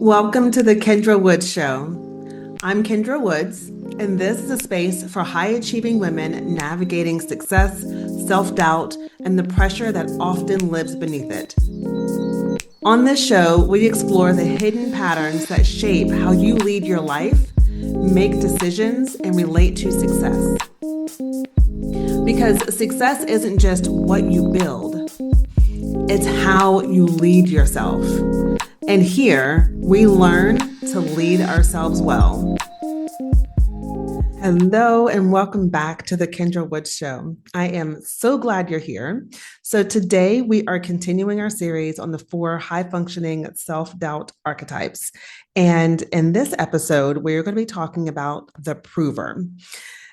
Welcome to the Kendra Woods Show. I'm Kendra Woods, and this is a space for high-achieving women navigating success, self-doubt, and the pressure that often lives beneath it. On this show, we explore the hidden patterns that shape how you lead your life, make decisions, and relate to success. Because success isn't just what you build, it's how you lead yourself. And here, we learn to lead ourselves well. Hello, and welcome back to the Kendra Woods Show. I am so glad you're here. So today, we are continuing our series on the 4 high-functioning self-doubt archetypes. And in this episode, we're going to be talking about the prover.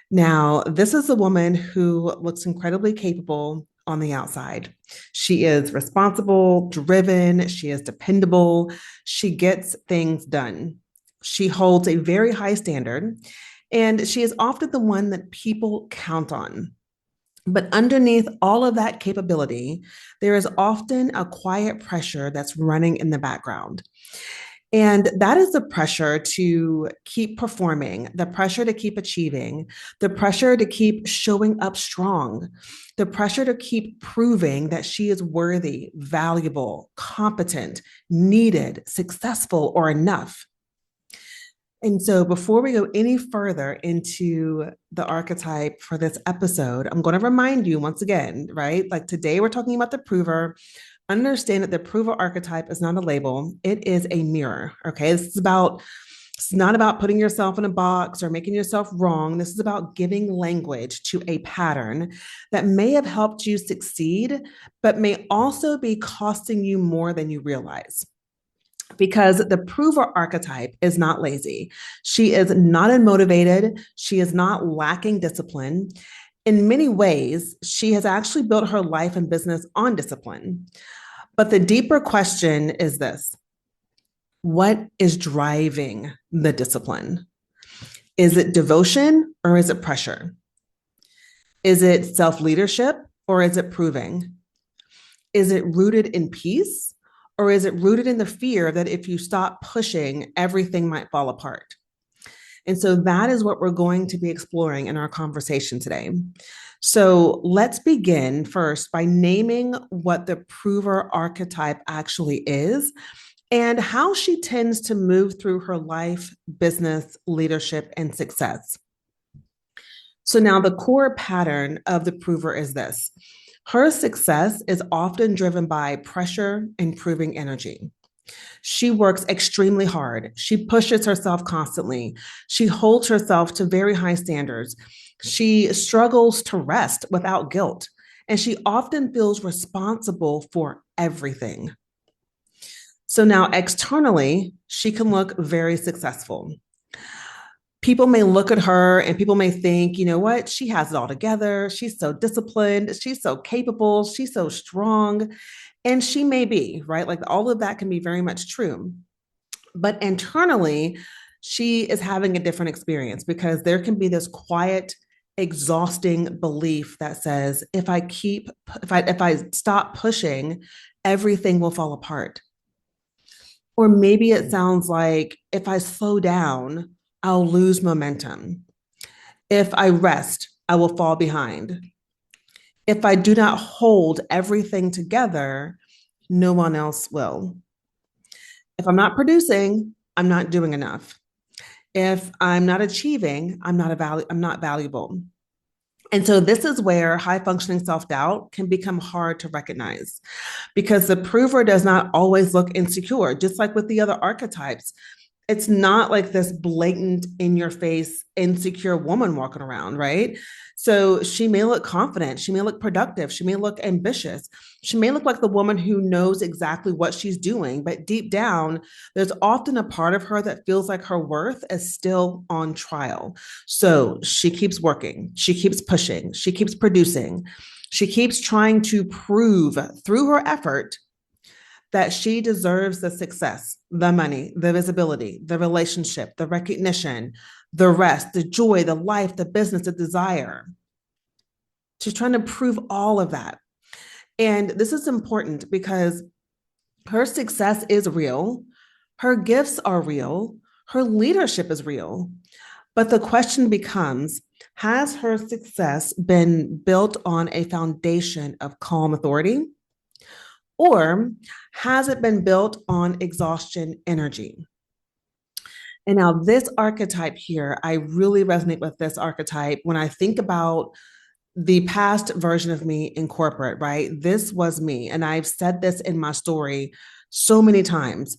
Now, this is a woman who looks incredibly capable on the outside. She is responsible, driven, she is dependable, she gets things done. She holds a very high standard, and she is often the one that people count on. But underneath all of that capability, there is often a quiet pressure that's running in the background. And that is the pressure to keep performing, the pressure to keep achieving, the pressure to keep showing up strong, the pressure to keep proving that she is worthy, valuable, competent, needed, successful, or enough. And so before we go any further into the archetype for this episode, I'm going to remind you once again, right? Like today we're talking about the prover. Understand that the prover archetype is not a label. It is a mirror. Okay. It's not about putting yourself in a box or making yourself wrong. This is about giving language to a pattern that may have helped you succeed, but may also be costing you more than you realize. Because the prover archetype is not lazy. She is not unmotivated. She is not lacking discipline. In many ways, she has actually built her life and business on discipline. But the deeper question is this: what is driving the discipline? Is it devotion or is it pressure? Is it self-leadership or is it proving? Is it rooted in peace or is it rooted in the fear that if you stop pushing, everything might fall apart? And so that is what we're going to be exploring in our conversation today. So let's begin first by naming what the prover archetype actually is and how she tends to move through her life, business, leadership, and success. So now the core pattern of the prover is this: her success is often driven by pressure and proving energy. She works extremely hard. She pushes herself constantly. She holds herself to very high standards. She struggles to rest without guilt, and she often feels responsible for everything. So now externally, she can look very successful. People may look at her and people may think, you know what, she has it all together. She's so disciplined. She's so capable. She's so strong. And she may be, right? Like all of that can be very much true. But internally, she is having a different experience because there can be this quiet, exhausting belief that says, if I stop pushing, everything will fall apart. Or maybe it sounds like if I slow down, I'll lose momentum. If I rest, I will fall behind. If I do not hold everything together, no one else will. If I'm not producing, I'm not doing enough. If I'm not achieving, I'm not valuable. And so this is where high functioning self-doubt can become hard to recognize because the prover does not always look insecure, just like with the other archetypes. It's not like this blatant in your face, insecure woman walking around, right? So she may look confident. She may look productive. She may look ambitious. She may look like the woman who knows exactly what she's doing, but deep down, there's often a part of her that feels like her worth is still on trial. So she keeps working. She keeps pushing. She keeps producing. She keeps trying to prove through her effort that she deserves the success, the money, the visibility, the relationship, the recognition, the rest, the joy, the life, the business, the desire. She's trying to prove all of that. And this is important because her success is real, Her gifts are real. Her leadership is real. But the question becomes, has her success been built on a foundation of calm authority? Or has it been built on exhaustion energy? And now, this archetype here, I really resonate with this archetype when I think about the past version of me in corporate, right? This was me. And I've said this in my story so many times.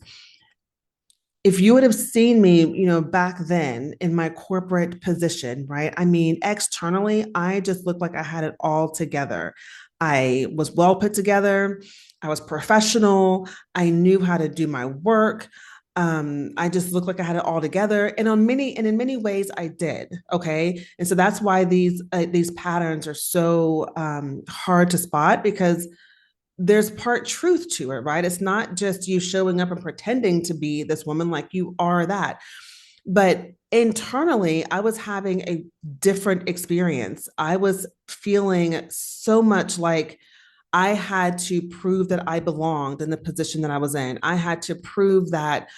If you would have seen me, back then in my corporate position, right? I mean, externally, I just looked like I had it all together. I was well put together. I was professional. I knew how to do my work. I just looked like I had it all together, and in many ways, I did. Okay, and so that's why these patterns are so hard to spot, because there's part truth to it, right? It's not just you showing up and pretending to be this woman, like you are that. But internally, I was having a different experience. I was feeling so much like I had to prove that I belonged in the position that I was in. I had to prove that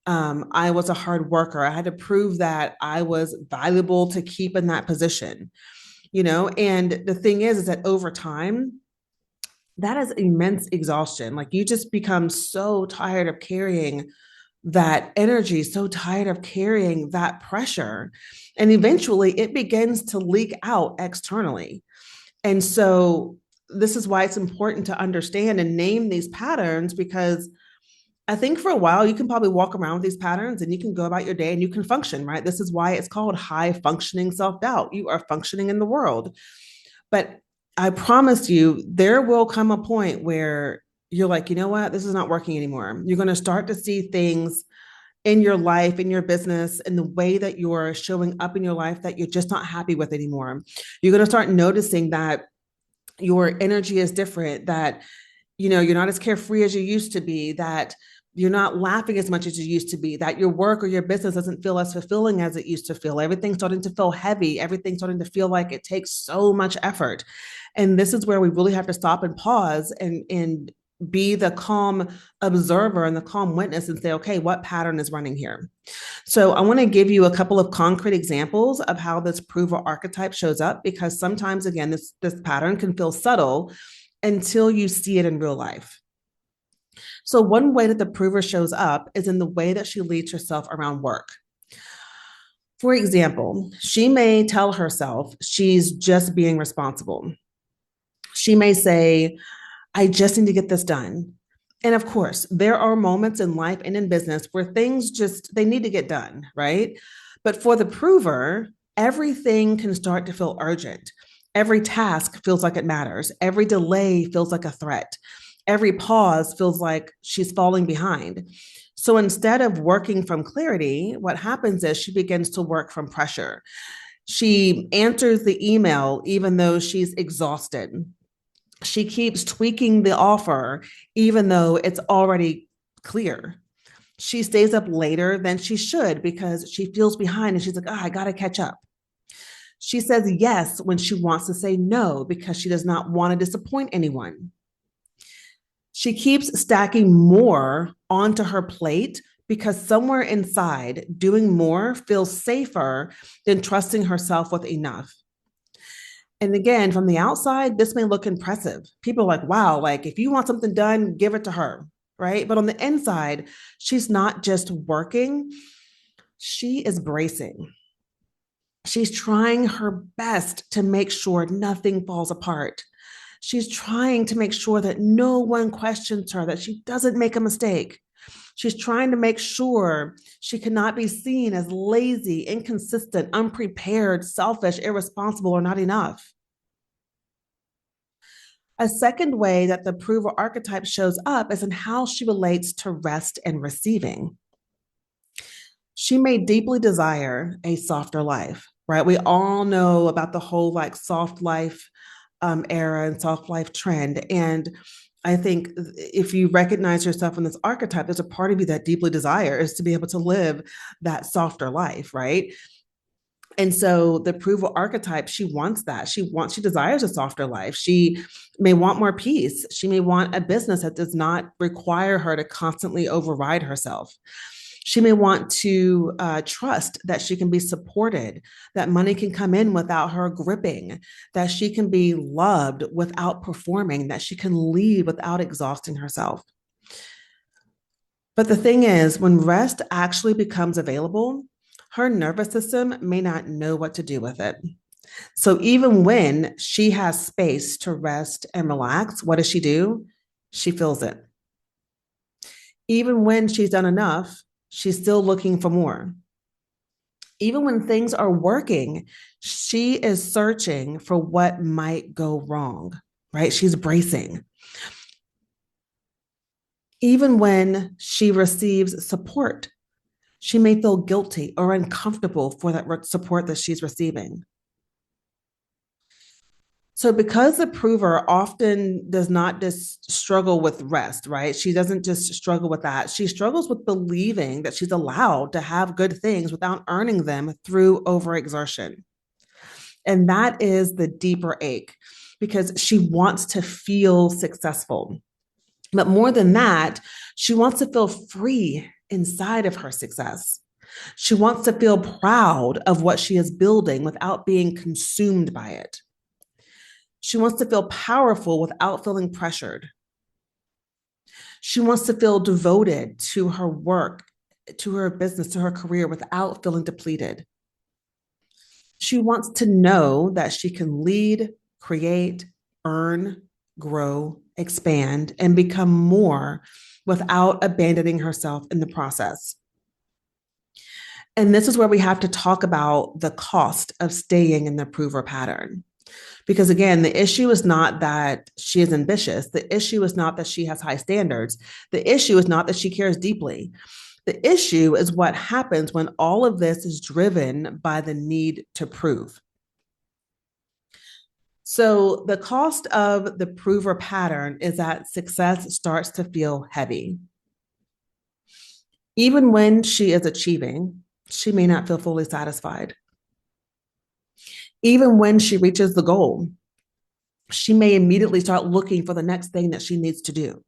I was a hard worker. I had to prove that I was valuable to keep in that position, And the thing is that over time, that is immense exhaustion. Like, you just become so tired of carrying that energy, so tired of carrying that pressure. And eventually it begins to leak out externally. And so this is why it's important to understand and name these patterns, because I think for a while you can probably walk around with these patterns and you can go about your day and you can function, right? This is why it's called high functioning self doubt. You are functioning in the world. But I promise you, there will come a point where you're like, you know what? This is not working anymore. You're going to start to see things in your life, in your business, in the way that you're showing up in your life that you're just not happy with anymore. You're going to start noticing that your energy is different, that, you're not as carefree as you used to be, that you're not laughing as much as you used to be, that your work or your business doesn't feel as fulfilling as it used to feel. Everything's starting to feel heavy. Everything's starting to feel like it takes so much effort. And this is where we really have to stop and pause and be the calm observer and the calm witness and say, okay, what pattern is running here? So I want to give you a couple of concrete examples of how this prover archetype shows up, because sometimes, again, this pattern can feel subtle until you see it in real life. So one way that the prover shows up is in the way that she leads herself around work. For example, she may tell herself she's just being responsible. She may say, I just need to get this done. And of course, there are moments in life and in business where things just, they need to get done, right? But for the prover, everything can start to feel urgent. Every task feels like it matters. Every delay feels like a threat. Every pause feels like she's falling behind. So instead of working from clarity, what happens is she begins to work from pressure. She answers the email even though she's exhausted. She keeps tweaking the offer even though it's already clear. She stays up later than she should because she feels behind and she's like, oh, I got to catch up. She says yes when she wants to say no because she does not want to disappoint anyone. She keeps stacking more onto her plate because somewhere inside, doing more feels safer than trusting herself with enough. And again, from the outside, this may look impressive. People are like, wow, like if you want something done, give it to her, right? But on the inside, she's not just working, she is bracing. She's trying her best to make sure nothing falls apart. She's trying to make sure that no one questions her, that she doesn't make a mistake. She's trying to make sure she cannot be seen as lazy, inconsistent, unprepared, selfish, irresponsible, or not enough. A second way that the prover archetype shows up is in how she relates to rest and receiving. She may deeply desire a softer life, right? We all know about the whole like soft life era and soft life trend. And I think if you recognize yourself in this archetype, there's a part of you that deeply desires to be able to live that softer life, right? And so the approval archetype, she wants that. She desires a softer life. She may want more peace. She may want a business that does not require her to constantly override herself. She may want to trust that she can be supported, that money can come in without her gripping, that she can be loved without performing, that she can lead without exhausting herself. But the thing is, when rest actually becomes available, her nervous system may not know what to do with it. So even when she has space to rest and relax, what does she do? She feels it. Even when she's done enough, she's still looking for more. Even when things are working, she is searching for what might go wrong, right? She's bracing. Even when she receives support, she may feel guilty or uncomfortable for that support that she's receiving. So, because the prover often does not just struggle with rest, right? She doesn't just struggle with that. She struggles with believing that she's allowed to have good things without earning them through overexertion. And that is the deeper ache because she wants to feel successful. But more than that, she wants to feel free inside of her success. She wants to feel proud of what she is building without being consumed by it. She wants to feel powerful without feeling pressured. She wants to feel devoted to her work, to her business, to her career without feeling depleted. She wants to know that she can lead, create, earn, grow, expand, and become more without abandoning herself in the process. And this is where we have to talk about the cost of staying in the prover pattern. Because again, the issue is not that she is ambitious. The issue is not that she has high standards. The issue is not that she cares deeply. The issue is what happens when all of this is driven by the need to prove. So the cost of the prover pattern is that success starts to feel heavy. Even when she is achieving, she may not feel fully satisfied. Even when she reaches the goal, she may immediately start looking for the next thing that she needs to do.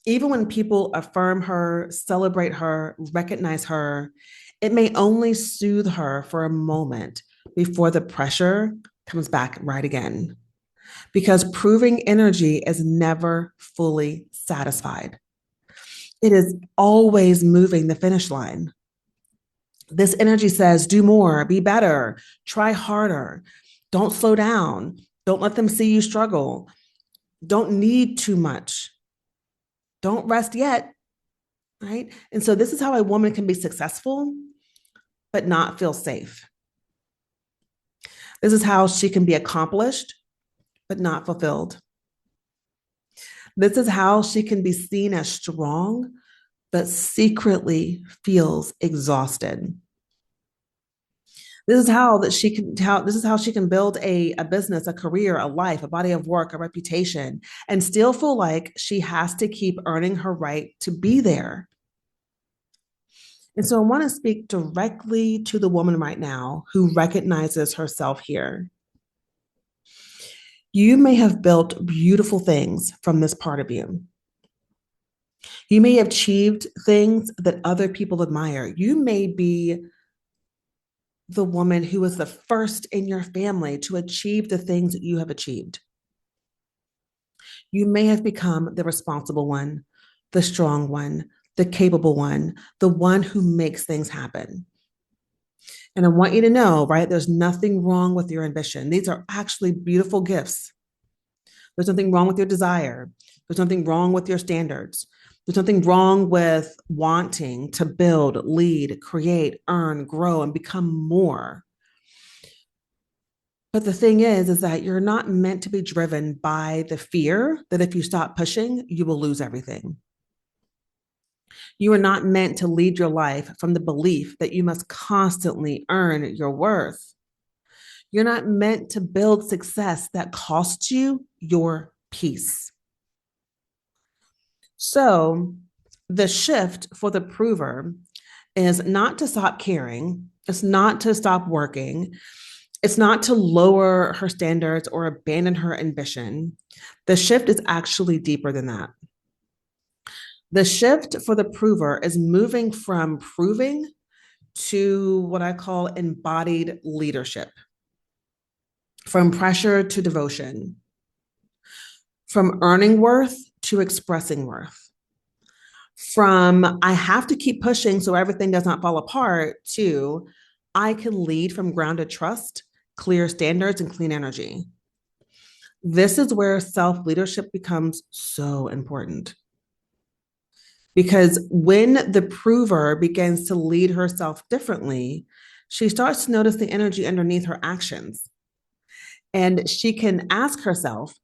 Even when people affirm her, celebrate her, recognize her, it may only soothe her for a moment before the pressure comes back right again. Because proving energy is never fully satisfied. It is always moving the finish line. This energy says, do more, be better, try harder, don't slow down, don't let them see you struggle, don't need too much, don't rest yet, right? And so this is how a woman can be successful, but not feel safe. This is how she can be accomplished, but not fulfilled. This is how she can be seen as strong, but secretly feels exhausted. This is how she can build a business, a career, a life, a body of work, a reputation, and still feel like she has to keep earning her right to be there. And so I want to speak directly to the woman right now who recognizes herself here. You may have built beautiful things from this part of you. You may have achieved things that other people admire. You may be the woman who was the first in your family to achieve the things that you have achieved. You may have become the responsible one, the strong one, the capable one, the one who makes things happen. And I want you to know, right, there's nothing wrong with your ambition. These are actually beautiful gifts. There's nothing wrong with your desire. There's nothing wrong with your standards. There's nothing wrong with wanting to build, lead, create, earn, grow, and become more. But the thing is that you're not meant to be driven by the fear that if you stop pushing, you will lose everything. You are not meant to lead your life from the belief that you must constantly earn your worth. You're not meant to build success that costs you your peace. So the shift for the prover is not to stop caring. It's not to stop working. It's not to lower her standards or abandon her ambition. The shift is actually deeper than that. The shift for the prover is moving from proving to what I call embodied leadership, from pressure to devotion, from earning worth to expressing worth, from I have to keep pushing so everything does not fall apart to I can lead from grounded trust, clear standards, and clean energy. This is where self leadership becomes so important. Because when the prover begins to lead herself differently, she starts to notice the energy underneath her actions. And she can ask herself,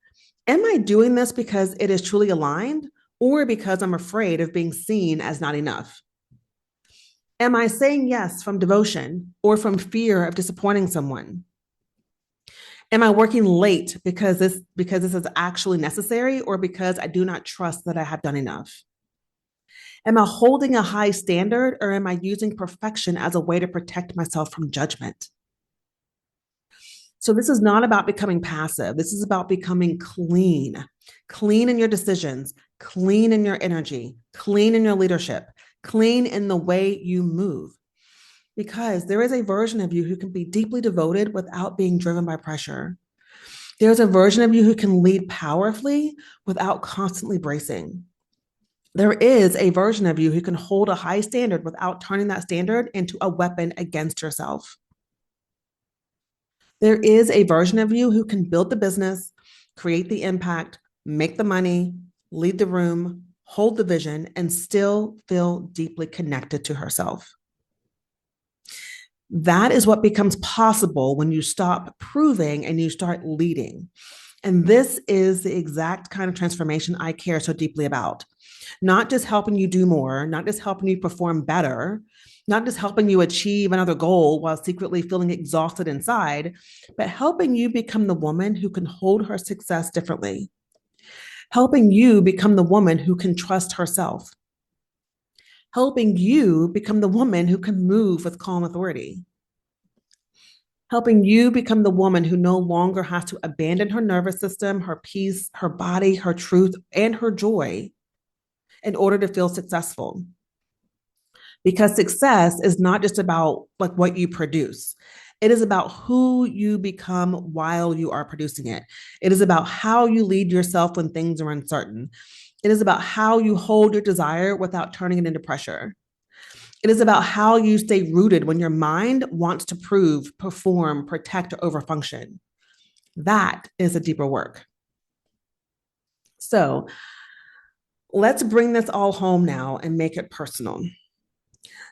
am I doing this because it is truly aligned or because I'm afraid of being seen as not enough? Am I saying yes from devotion or from fear of disappointing someone? Am I working late because this is actually necessary or because I do not trust that I have done enough? Am I holding a high standard or am I using perfection as a way to protect myself from judgment? So this is not about becoming passive. This is about becoming clean, clean in your decisions, clean in your energy, clean in your leadership, clean in the way you move. Because there is a version of you who can be deeply devoted without being driven by pressure. There's a version of you who can lead powerfully without constantly bracing. There is a version of you who can hold a high standard without turning that standard into a weapon against yourself. There is a version of you who can build the business, create the impact, make the money, lead the room, hold the vision, and still feel deeply connected to herself. That is what becomes possible when you stop proving and you start leading. And this is the exact kind of transformation I care so deeply about. Not just helping you do more, not just helping you perform better, not just helping you achieve another goal while secretly feeling exhausted inside, but helping you become the woman who can hold her success differently. Helping you become the woman who can trust herself. Helping you become the woman who can move with calm authority. Helping you become the woman who no longer has to abandon her nervous system, her peace, her body, her truth, and her joy in order to feel successful. Because success is not just about like what you produce. It is about who you become while you are producing it. It is about how you lead yourself when things are uncertain. It is about how you hold your desire without turning it into pressure. It is about how you stay rooted when your mind wants to prove, perform, protect, or overfunction. That is a deeper work. So let's bring this all home now and make it personal.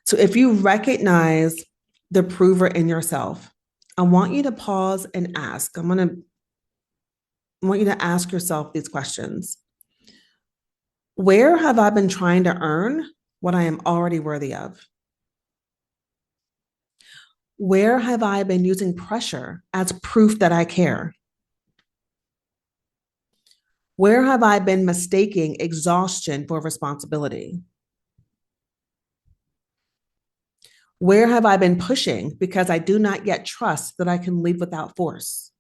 So if you recognize the prover in yourself, I want you to pause and ask. I want you to ask yourself these questions. Where have I been trying to earn what I am already worthy of? Where have I been using pressure as proof that I care? Where have I been mistaking exhaustion for responsibility? Where have I been pushing because I do not yet trust that I can lead without force?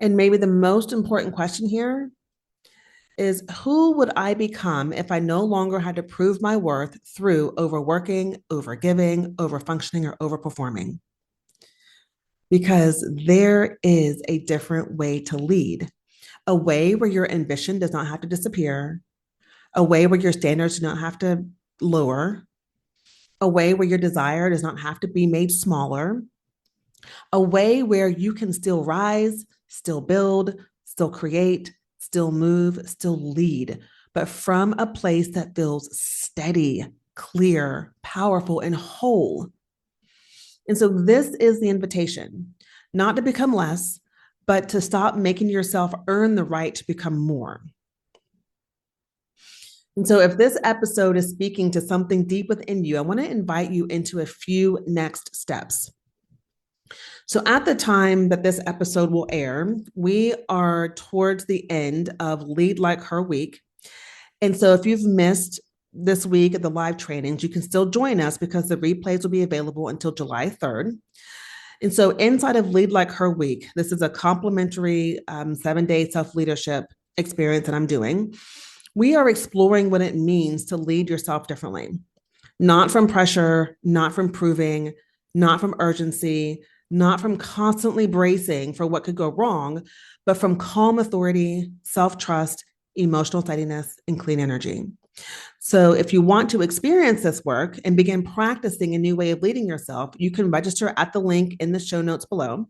And maybe the most important question here is who would I become if I no longer had to prove my worth through overworking, overgiving, overfunctioning, or overperforming? Because there is a different way to lead, a way where your ambition does not have to disappear, a way where your standards do not have to lower, a way where your desire does not have to be made smaller, a way where you can still rise, still build, still create, still move, still lead, but from a place that feels steady, clear, powerful, and whole. And so this is the invitation, not to become less, but to stop making yourself earn the right to become more. And so if this episode is speaking to something deep within you, I want to invite you into a few next steps. So at the time that this episode will air, we are towards the end of Lead Like Her week. And so if you've missed this week at the live trainings, you can still join us because the replays will be available until July 3rd. And so inside of Lead Like Her Week, this is a complimentary 7-day self-leadership experience that I'm doing. We are exploring what it means to lead yourself differently, not from pressure, not from proving, not from urgency, not from constantly bracing for what could go wrong, but from calm authority, self-trust, emotional steadiness, and clean energy. So if you want to experience this work and begin practicing a new way of leading yourself, you can register at the link in the show notes below.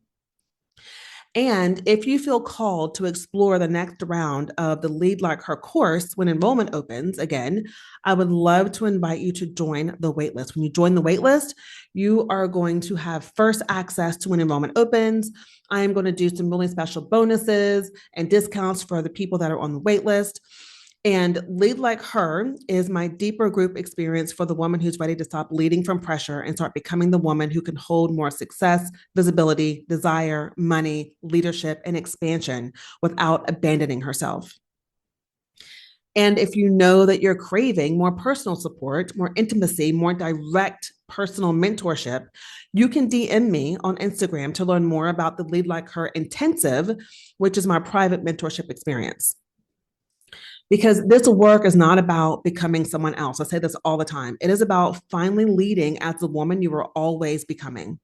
And if you feel called to explore the next round of the Lead Like Her course when enrollment opens again, I would love to invite you to join the waitlist. When you join the waitlist, you are going to have first access to when enrollment opens. I am going to do some really special bonuses and discounts for the people that are on the waitlist. And Lead Like Her is my deeper group experience for the woman who's ready to stop leading from pressure and start becoming the woman who can hold more success, visibility, desire, money, leadership, and expansion without abandoning herself. And if you know that you're craving more personal support, more intimacy, more direct personal mentorship, you can DM me on Instagram to learn more about the Lead Like Her Intensive, which is my private mentorship experience. Because this work is not about becoming someone else. I say this all the time. It is about finally leading as the woman you were always becoming.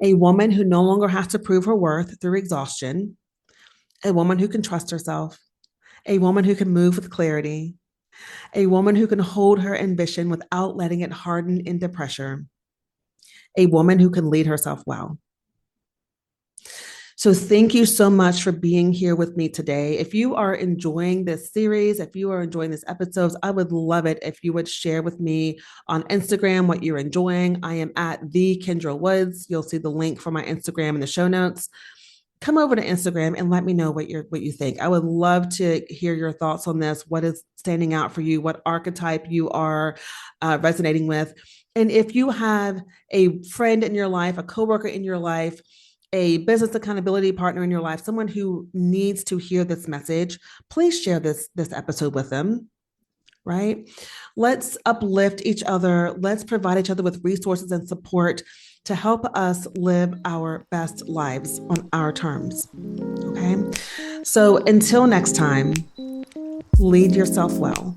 A woman who no longer has to prove her worth through exhaustion. A woman who can trust herself. A woman who can move with clarity. A woman who can hold her ambition without letting it harden into pressure. A woman who can lead herself well. So thank you so much for being here with me today. If you are enjoying this series, if you are enjoying this episodes, I would love it if you would share with me on Instagram what you're enjoying. I am at the Kendra Woods. You'll see the link for my Instagram in the show notes. Come over to Instagram and let me know what you think. I would love to hear your thoughts on this. What is standing out for you? What archetype you are resonating with? And if you have a friend in your life, a coworker in your life, a business accountability partner in your life, someone who needs to hear this message, please share this episode with them, right? Let's uplift each other. Let's provide each other with resources and support to help us live our best lives on our terms, okay? So until next time, lead yourself well.